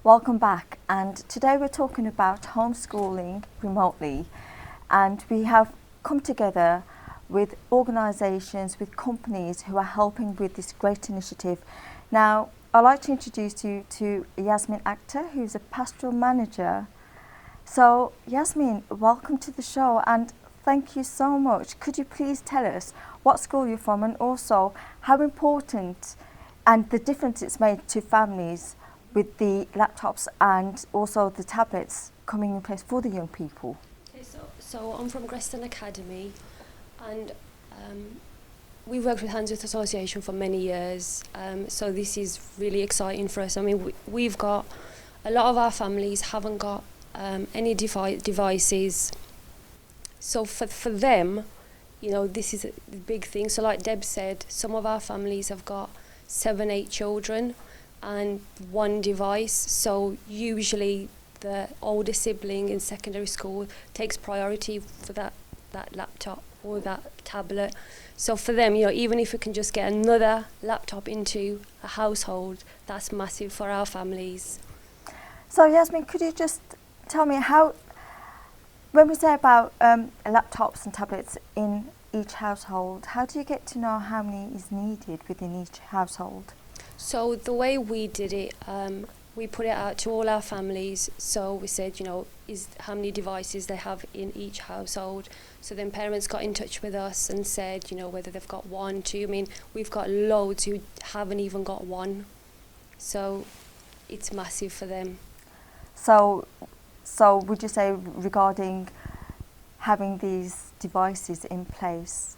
Welcome back, and today we're talking about homeschooling remotely, and we have come together with organisations, with companies who are helping with this great initiative. Now, I'd like to introduce you to Yasmin Akhtar, who's a pastoral manager. So, Yasmin, welcome to the show, and thank you so much. Could you please tell us what school you're from, and also how important and the difference it's made to families with the laptops and also the tablets coming in place for the young people? Okay, so I'm from Greston Academy, and we've worked with Hands With Association for many years, so this is really exciting for us. I mean, we've got, a lot of our families haven't got any devices, so for them, you know, this is a big thing. So like Deb said, some of our families have got 7-8 children and one device, so usually the older sibling in secondary school takes priority for that laptop or that tablet. So for them, you know, even if we can just get another laptop into a household, that's massive for our families. So Yasmin, could you just tell me how, when we say about laptops and tablets in each household, how do you get to know how many is needed within each household? So the way we did it, we put it out to all our families. So we said, you know, how many devices they have in each household. So then parents got in touch with us and said, you know, whether they've got 1, 2. I mean, we've got loads who haven't even got one. So it's massive for them. So would you say regarding having these devices in place,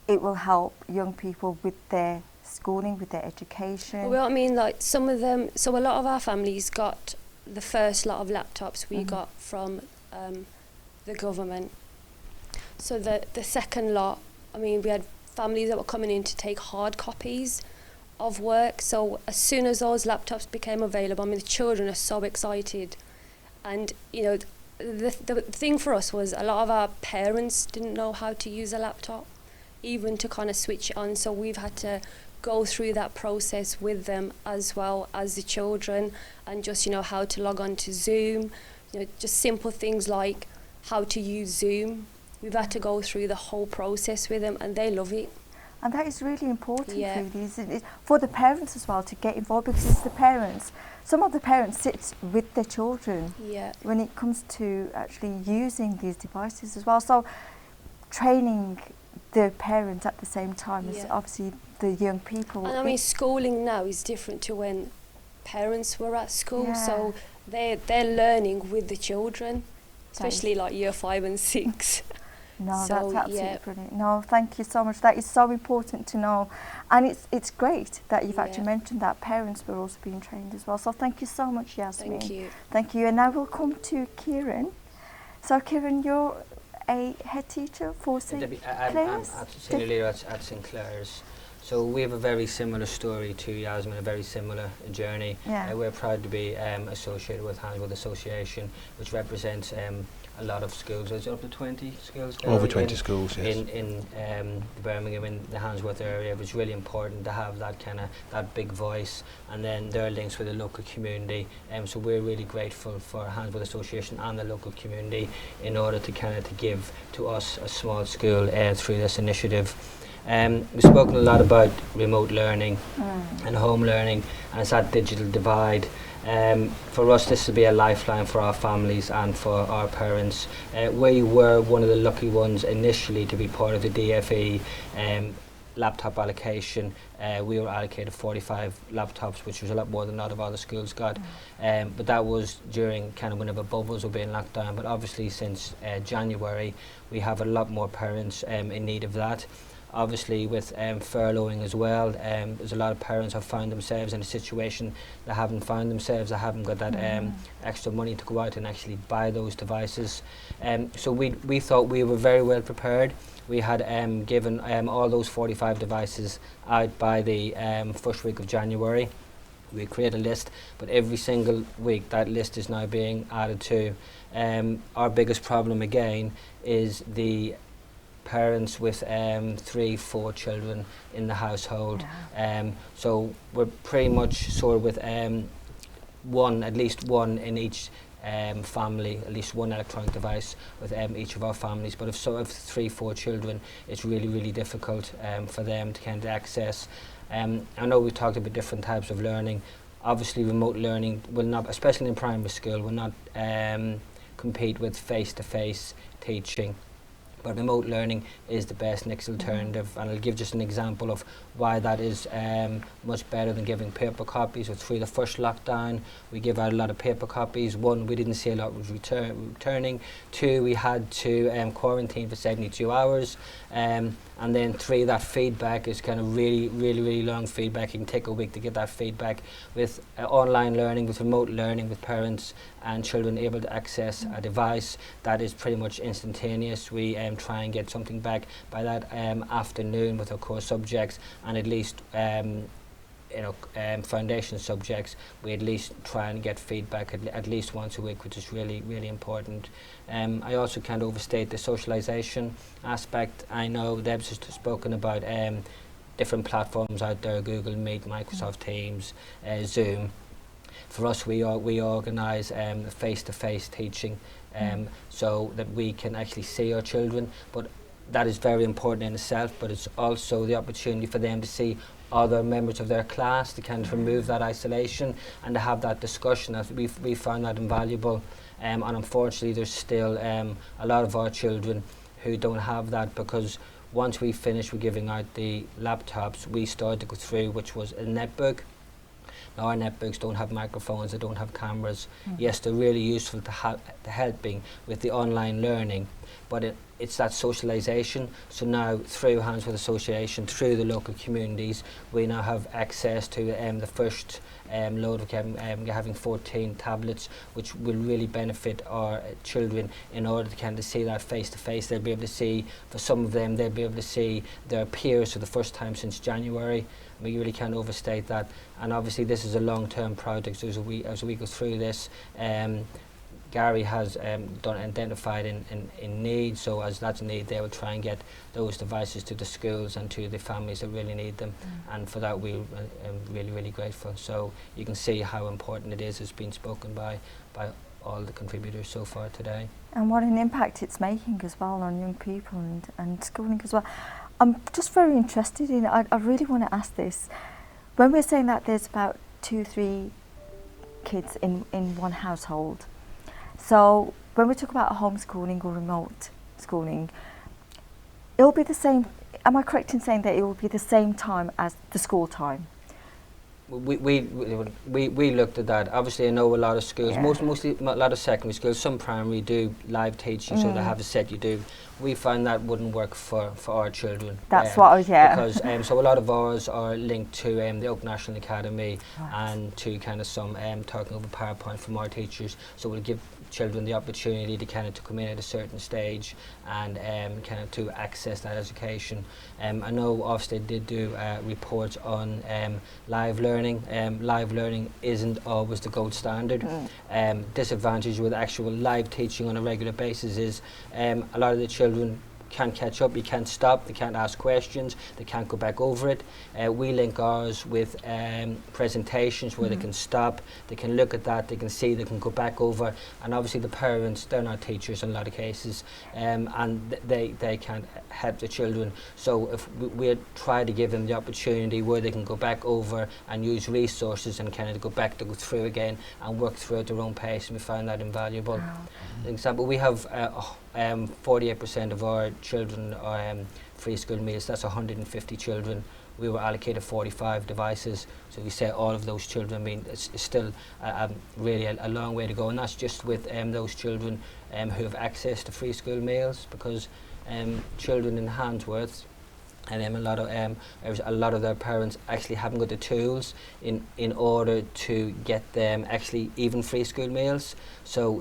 it will help young people with their schooling, with their education? Well, I mean, like some of them, so a lot of our families got the first lot of laptops we got from the government. So the second lot, I mean, we had families that were coming in to take hard copies of work. So as soon as those laptops became available, I mean, the children are so excited. And, you know, the thing for us was a lot of our parents didn't know how to use a laptop, even to kind of switch it on. So we've had to go through that process with them as well as the children, and just, you know, how to log on to Zoom, you know, just simple things like how to use Zoom. We've had to go through the whole process with them, and they love it. And that is really important, Yeah. really, isn't it? For the parents as well to get involved, because it's the parents. Some of the parents sit with their children when it comes to actually using these devices as well. So training the parents at the same time as obviously the young people. And I mean, schooling now is different to when parents were at school, so they're learning with the children, especially like year 5 and 6. No, so, that's absolutely brilliant. No, thank you so much. That is so important to know. And it's great that you've actually mentioned that parents were also being trained as well. So thank you so much, Yasmin. Thank you. Thank you. And now we'll come to Kieran. So Kieran, you're a head teacher for St. Clair's? I'm senior leader at St. Clair's. So we have a very similar story to Yasmin, a very similar journey. We're proud to be associated with Hands With Association, which represents a lot of schools. There's up to 20 schools. Over 20 schools, yes. In Birmingham, in the Handsworth area. It was really important to have that big voice, and then there are links with the local community. So we're really grateful for Hands With Association and the local community in order to to give to us a small school through this initiative. We've spoken a lot about remote learning and home learning, and it's that digital divide. For us, this will be a lifeline for our families and for our parents. We were one of the lucky ones initially to be part of the DFE laptop allocation. We were allocated 45 laptops, which was a lot more than a lot of other schools got. But that was during whenever bubbles were being locked down. But obviously since January, we have a lot more parents in need of that. Obviously with furloughing as well, there's a lot of parents have found themselves in a situation that haven't found themselves, that haven't got that extra money to go out and actually buy those devices. So we thought we were very well prepared. We had given all those 45 devices out by the first week of January. We create a list, but every single week that list is now being added to. Our biggest problem again is the parents with 3-4 children in the household. So we're pretty much sort of with at least one in each family, at least one electronic device with each of our families. But if 3-4 children, it's really, really difficult for them to kind of access. I know we talked about different types of learning. Obviously, remote learning will not, especially in primary school, will not compete with face-to-face teaching. But remote learning is the best next alternative, and I'll give just an example of why that is much better than giving paper copies. So through the first lockdown, we gave out a lot of paper copies. One, we didn't see a lot was returning. Two, we had to quarantine for 72 hours. And then 3, that feedback is kind of really long feedback. It can take a week to get that feedback. With online learning, with remote learning, with parents and children able to access a device, that is pretty much instantaneous. We try and get something back by that afternoon with our core subjects, and at least foundation subjects, we at least try and get feedback at least once a week, which is really important. I also can't overstate the socialisation aspect. I know Deb's has spoken about different platforms out there: Google Meet, Microsoft Teams, Zoom. For us, we organise face-to-face teaching, so that we can actually see our children. But that is very important in itself, but it's also the opportunity for them to see other members of their class, to kind of remove that isolation and to have that discussion. We found that invaluable, and unfortunately there's still a lot of our children who don't have that, because once we finished with giving out the laptops, we started to go through, which was a netbook. Now, our netbooks don't have microphones, they don't have cameras. Yes, they're really useful to helping with the online learning, but it's that socialisation. So now, through Hands With Association, through the local communities, we now have access to the first load of having 14 tablets, which will really benefit our children in order to kind of see that face to face. They'll be able to see, for some of them, they'll be able to see their peers for the first time since January. We really can't overstate that. And obviously this is a long-term project, so as we go through this, Gary has identified in need, so as that's a need, they will try and get those devices to the schools and to the families that really need them. And for that, we're really grateful. So you can see how important it is. It's been spoken by all the contributors so far today. And what an impact it's making as well on young people and schooling as well. I'm just very interested in, I really want to ask this. When we're saying that there's about 2-3 kids in one household, so when we talk about homeschooling or remote schooling, it'll be the same, am I correct in saying that it will be the same time as the school time? We looked at that. Obviously, I know a lot of schools, mostly a lot of secondary schools, some primary do live teaching, so they have a set you do. We found that wouldn't work for our children. That's what I was, Because so a lot of ours are linked to the Oak National Academy and to kind of some talking over PowerPoint from our teachers. So we'll give children the opportunity to kind of to come in at a certain stage and kind of to access that education. I know Ofsted did do reports on live learning. Live learning isn't always the gold standard. Disadvantage with actual live teaching on a regular basis is a lot of the children can't catch up, you can't stop, they can't ask questions, they can't go back over it. We link ours with presentations where they can stop, they can look at that, they can see, they can go back over, and obviously the parents, they're not teachers in a lot of cases, and they can't help the children. So if we try to give them the opportunity where they can go back over and use resources and kind of go back to go through again and work through at their own pace, and we found that invaluable. For example, we have 48% of our children are free school meals. That's 150 children. We were allocated 45 devices. So we say all of those children, I mean, it's still really a long way to go. And that's just with those children who have access to free school meals, because children in Handsworth, and a lot of their parents actually haven't got the tools in order to get them actually even free school meals. So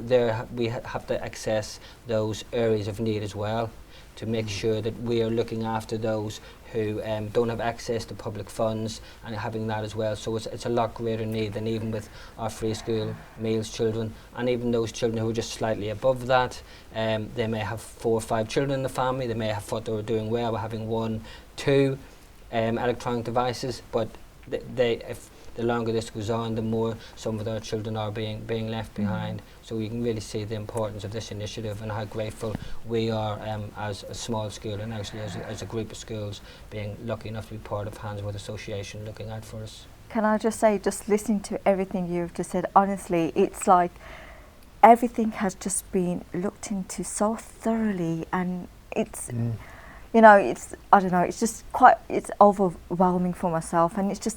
we have to access those areas of need as well, to make sure that we are looking after those who don't have access to public funds and having that as well. So it's a lot greater need than even with our free school meals children. And even those children who are just slightly above that, they may have 4 or 5 children in the family, they may have thought they were doing well by having 1, 2 electronic devices, but the longer this goes on, the more some of our children are being left behind. So we can really see the importance of this initiative and how grateful we are as a small school, and actually as a group of schools being lucky enough to be part of Handsworth Association looking out for us. Can I just say, just listening to everything you've just said, honestly, it's like everything has just been looked into so thoroughly, and it's, you know, it's, I don't know, it's just quite, it's overwhelming for myself, and it's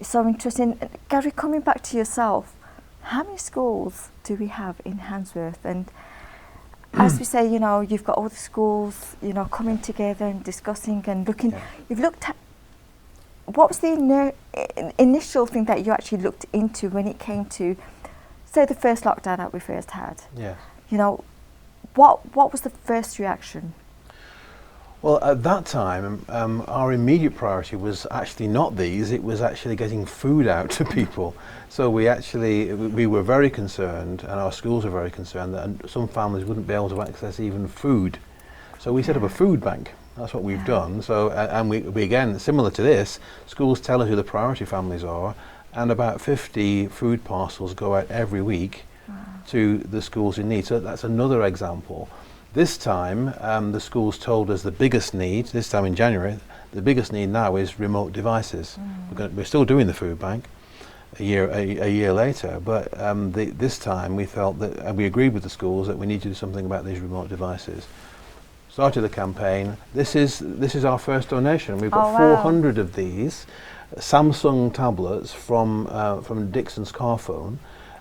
so interesting. Gary, coming back to yourself, how many schools do we have in Handsworth? And as we say, you know, you've got all the schools, you know, coming together and discussing and looking, you've looked at, what was the initial thing that you actually looked into when it came to, say, the first lockdown that we first had? Yeah. You know, what was the first reaction? Well, at that time, our immediate priority was actually not these, it was actually getting food out to people. So we were very concerned, and our schools were very concerned, that some families wouldn't be able to access even food. So we set up a food bank. That's what we've done. So, and we again, similar to this, schools tell us who the priority families are, and about 50 food parcels go out every week to the schools in need. So that's another example. This time, the schools told us the biggest need, this time in January, the biggest need now is remote devices. We're still doing the food bank a year later, but this time we felt that, and we agreed with the schools, that we need to do something about these remote devices. Started the campaign. This is our first donation. We've got 400 of these Samsung tablets from Dixons Carphone,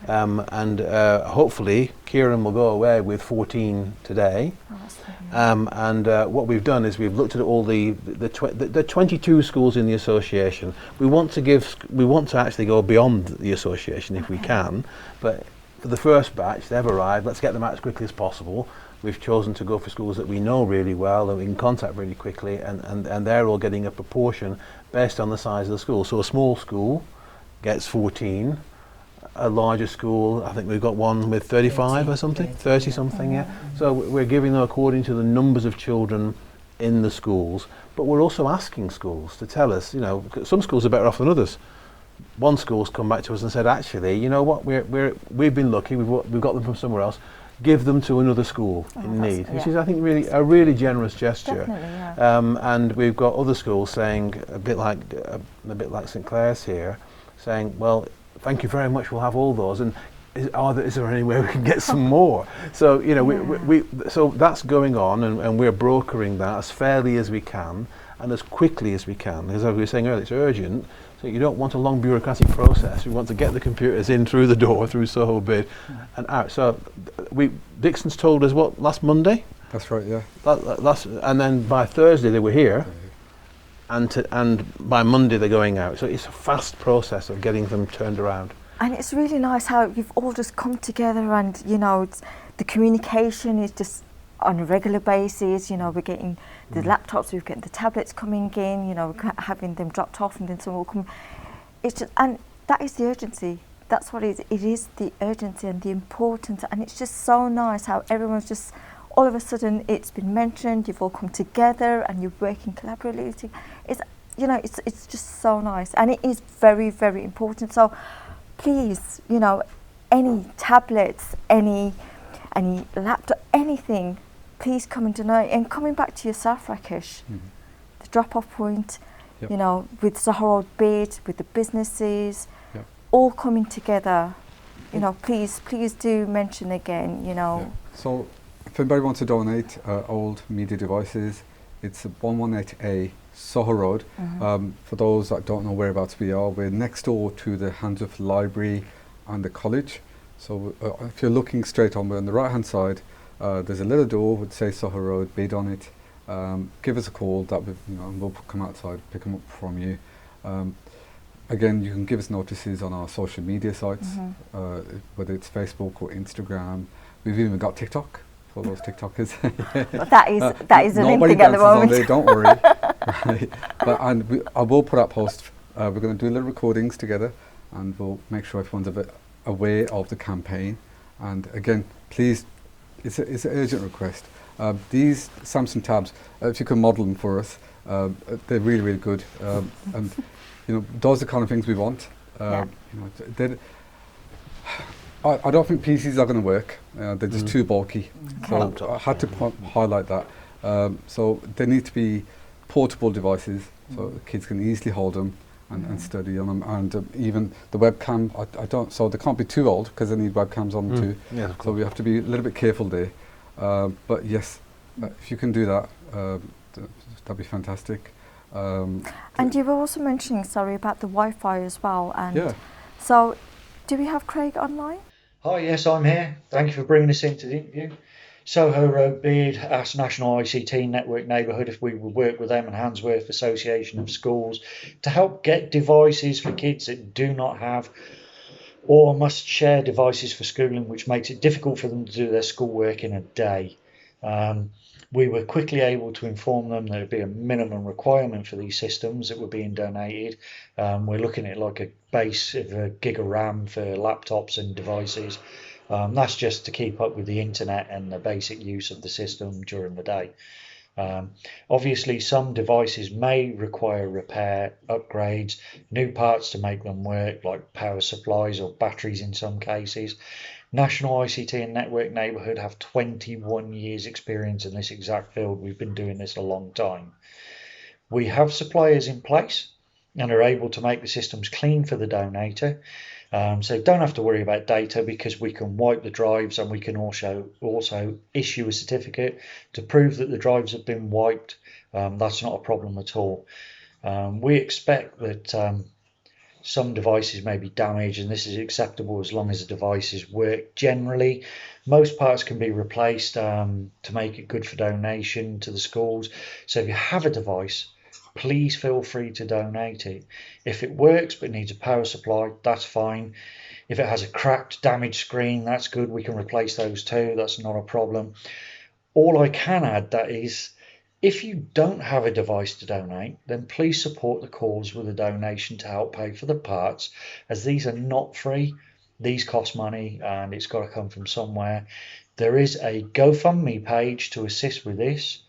and hopefully Kieran will go away with 14 today. And what we've done is we've looked at all the 22 schools in the association. We want to actually go beyond the association if we can, but for the first batch, they've arrived. Let's get them out as quickly as possible. We've chosen to go for schools that we know really well and we can contact really quickly, and they're all getting a proportion based on the size of the school. So a small school gets 14, a larger school, I think we've got one with 35 or something, 30 something, yeah. So we're giving them according to the numbers of children in the schools, but we're also asking schools to tell us, you know, some schools are better off than others. One school's come back to us and said, actually, you know what, we've been lucky, we've got them from somewhere else. Give them to another school in need, which is, I think, really a really generous gesture. And we've got other schools saying, a bit like St Clair's here, saying, well, thank you very much, we'll have all those, and is there any way we can get some more? So, you know, so that's going on, and we're brokering that as fairly as we can and as quickly as we can, because as we were saying earlier, it's urgent. So you don't want a long bureaucratic process. We want to get the computers in through the door, through Soho BID, and out. So Dixon's told us, what, last Monday? That's right, yeah. And then by Thursday they were here, and by Monday they're going out. So it's a fast process of getting them turned around. And it's really nice how you've all just come together, and, you know, the communication is just on a regular basis. You know, we're getting the laptops, we're getting the tablets coming in, you know, we're having them dropped off, and then someone will come. It's just, and that is the urgency. That's what it is. It is the urgency and the importance, and it's just so nice how everyone's just, all of a sudden it's been mentioned, you've all come together and you're working collaboratively. It's, you know, it's just so nice, and it is very, very important. So please, you know, any tablets, any laptop, anything, please come and donate. And coming back to yourself, Rakesh, the drop-off point, you know, with Soho Road BID, with the businesses, all coming together, you know, please do mention again, you know. So if anybody wants to donate old media devices, it's 118A Soho Road. For those that don't know whereabouts we are, we're next door to the Handsworth Library and the college. So if you're looking straight on, we're on the right hand side. There's a little door with say Soho Road BID on it. Give us a call, and we'll come outside, pick them up from you. Again, you can give us notices on our social media sites, whether it's Facebook or Instagram. We've even got TikTok for those TikTokers. that is an thing at the moment. There, don't worry. Right. I will put out posts. We're going to do little recordings together, and we'll make sure everyone's a bit aware of the campaign. And again, please, it's an urgent request. These Samsung tabs, if you can model them for us, they're really, really good. And you know, those are the kind of things we want. Yeah. You know, I don't think PCs are going to work. They're just too bulky. So I had to highlight that. So they need to be portable devices, so the kids can easily hold them and study on them. And even the webcam, I don't. So they can't be too old because they need webcams on them too. Yeah, so we have to be a little bit careful there. But yes, if you can do that, that'd be fantastic. And you were also mentioning, sorry, about the Wi-Fi as well. And Yeah. so, do we have Craig online? Hi, yes, I'm here. Thank you for bringing us into the interview. Soho Road BID asked National ICT Network Neighbourhood if we would work with them and Handsworth Association of Schools to help get devices for kids that do not have or must share devices for schooling, which makes it difficult for them to do their schoolwork in a day. We were quickly able to inform them there would be a minimum requirement for these systems that were being donated. We're looking at like a base of a gig of RAM for laptops and devices. That's just to keep up with the internet and the basic use of the system during the day. Obviously, some devices may require repair, upgrades, new parts to make them work, like power supplies or batteries in some cases. National ICT and Network Neighbourhood have 21 years experience in this exact field. We've been doing this a long time. We have suppliers in place and are able to make the systems clean for the donator. So don't have to worry about data because we can wipe the drives, and we can also issue a certificate to prove that the drives have been wiped. That's not a problem at all. We expect that some devices may be damaged, and this is acceptable as long as the devices work. Generally, most parts can be replaced to make it good for donation to the schools. So if you have a device, please feel free to donate it. If it works but needs a power supply, that's fine. If it has a cracked, damaged screen, that's good. We can replace those too. That's not a problem. All I can add that is, if you don't have a device to donate, then please support the cause with a donation to help pay for the parts, as these are not free. These cost money and it's got to come from somewhere. There is a GoFundMe page to assist with this.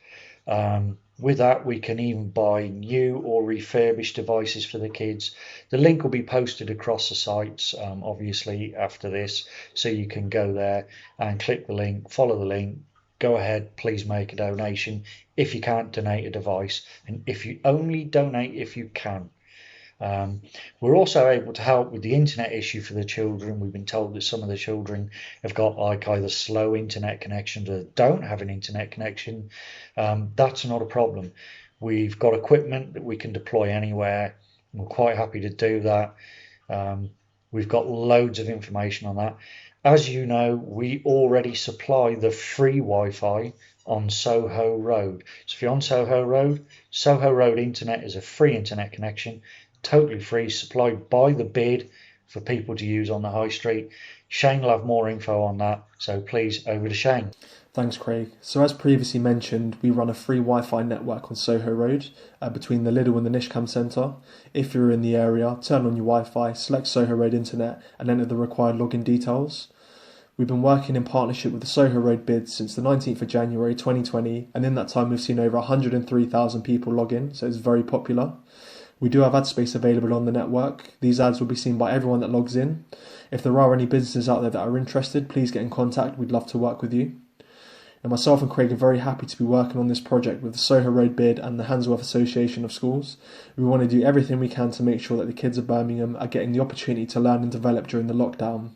With that, we can even buy new or refurbished devices for the kids. The link will be posted across the sites, obviously, after this, so you can go there and click the link, follow the link, go ahead, please make a donation if you can't donate a device, and if you only donate if you can. We're also able to help with the internet issue for the children. We've been told that some of the children have got like either slow internet connections or don't have an internet connection. That's not a problem. We've got equipment that we can deploy anywhere. We're quite happy to do that. We've got loads of information on that. As you know, we already supply the free Wi-Fi on Soho Road. So if you're on Soho Road Internet is a free internet connection, totally free, supplied by the BID for people to use on the high street. Shane will have more info on that, so please, over to Shane. Thanks, Craig. So as previously mentioned, we run a free Wi-Fi network on Soho Road between the Lidl and the Nishcam Centre. If you're in the area, turn on your Wi-Fi, select Soho Road Internet and enter the required login details. We've been working in partnership with the Soho Road BID since the 19th of January 2020, and in that time we've seen over 103,000 people log in, so it's very popular. We do have ad space available on the network. These ads will be seen by everyone that logs in. If there are any businesses out there that are interested, please get in contact. We'd love to work with you. And myself and Craig are very happy to be working on this project with the Soho Road BID and the Handsworth Association of Schools. We want to do everything we can to make sure that the kids of Birmingham are getting the opportunity to learn and develop during the lockdown.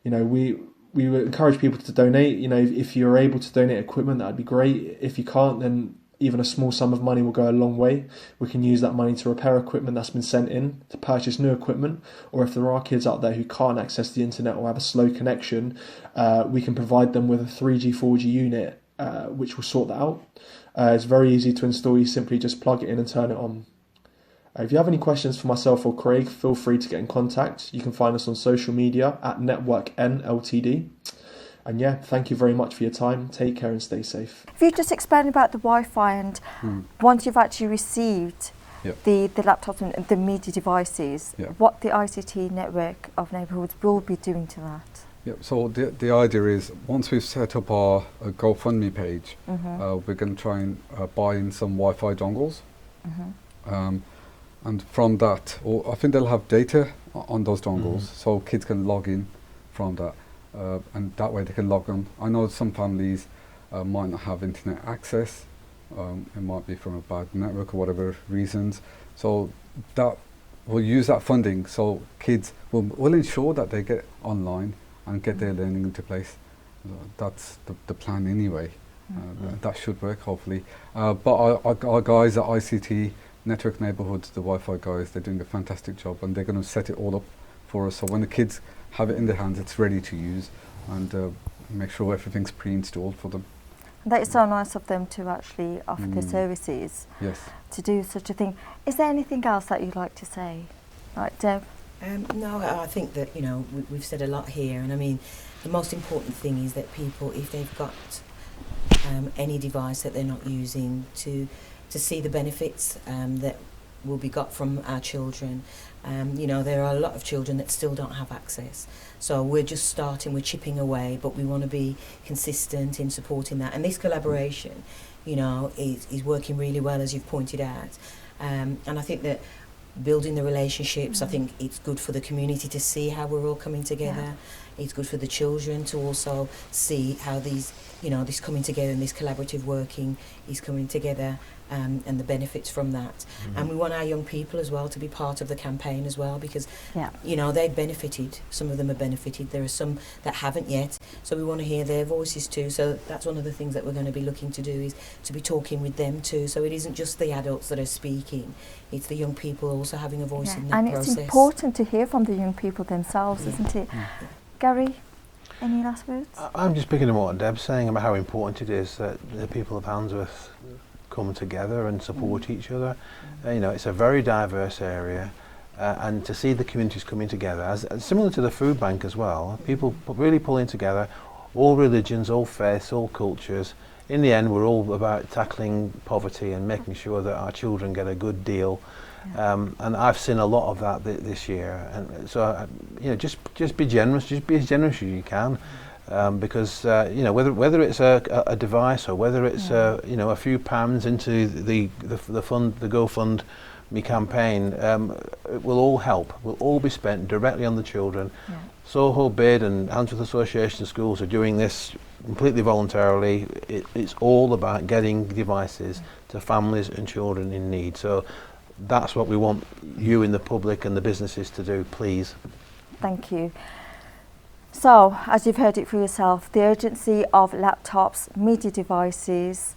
You know, we would encourage people to donate. You know, if you're able to donate equipment, that'd be great. If you can't, then even a small sum of money will go a long way. We can use that money to repair equipment that's been sent in, to purchase new equipment, or if there are kids out there who can't access the internet or have a slow connection, we can provide them with a 3G, 4G unit, which will sort that out. It's very easy to install. You simply just plug it in and turn it on. If you have any questions for myself or Craig, feel free to get in contact. You can find us on social media at Network NLTD. And yeah, thank you very much for your time. Take care and stay safe. If you just explain about the Wi-Fi and once you've actually received the laptops and the media devices, what the ICT Network of Neighbourhoods will be doing to that. So the idea is, once we've set up our GoFundMe page, we're going to try and buy in some Wi-Fi dongles. And from that, I think they'll have data on those dongles, so kids can log in from that, and that way they can log on. I know some families might not have internet access. It might be from a bad network or whatever reasons. So that we'll use that funding. So kids will ensure that they get online and get their learning into place. That's the plan anyway. That should work hopefully. But our guys at ICT, Network Neighbourhood, the Wi-Fi guys, they're doing a fantastic job, and they're going to set it all up for us. So when the kids have it in their hands, it's ready to use, and make sure everything's pre-installed for them. And that is so nice of them to actually offer the services. Yes. To do such a thing. Is there anything else that you'd like to say? Right, Deb? No, I think that, you know, we've said a lot here, and I mean, the most important thing is that people, if they've got any device that they're not using, to see the benefits that will be got from our children. You know, there are a lot of children that still don't have access. So we're just starting, we're chipping away, but we want to be consistent in supporting that. And this collaboration, you know, is working really well, as you've pointed out. And I think that building the relationships, I think it's good for the community to see how we're all coming together. It's good for the children to also see how these, you know, this coming together and this collaborative working is coming together, and the benefits from that. And we want our young people as well to be part of the campaign as well, because, you know, they've benefited. Some of them have benefited. There are some that haven't yet. So we want to hear their voices too. So that's one of the things that we're going to be looking to do, is to be talking with them too. So it isn't just the adults that are speaking. It's the young people also having a voice in that process. And it's important to hear from the young people themselves, isn't it? Gary, any last words? I'm just picking up what Deb's saying about how important it is that the people of Handsworth come together and support each other. You know, it's a very diverse area, and to see the communities coming together, as similar to the food bank as well, people really pulling together, all religions, all faiths, all cultures. In the end, we're all about tackling poverty and making sure that our children get a good deal. And I've seen a lot of that this year, and so you know, just be generous, just be as generous as you can, because you know, whether it's a device or whether it's you know, a few pounds into the fund, the GoFundMe campaign, it will all help. Will all be spent directly on the children. Soho BID and Handsworth Association of Schools are doing this completely voluntarily. It's all about getting devices to families and children in need. So that's what we want you in the public and the businesses to do, please. Thank you. So, as you've heard it for yourself, the urgency of laptops, media devices,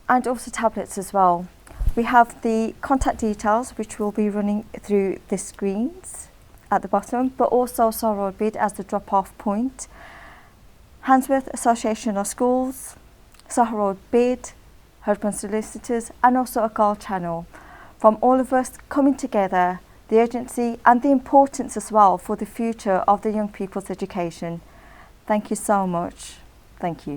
and also tablets as well. We have the contact details, which will be running through the screens at the bottom, but also Soho Road BID as the drop-off point. Handsworth Association of Schools, Soho Road BID, Husband Solicitors, and also Akaal channel. From all of us coming together, the urgency and the importance as well for the future of the young people's education. Thank you so much. Thank you.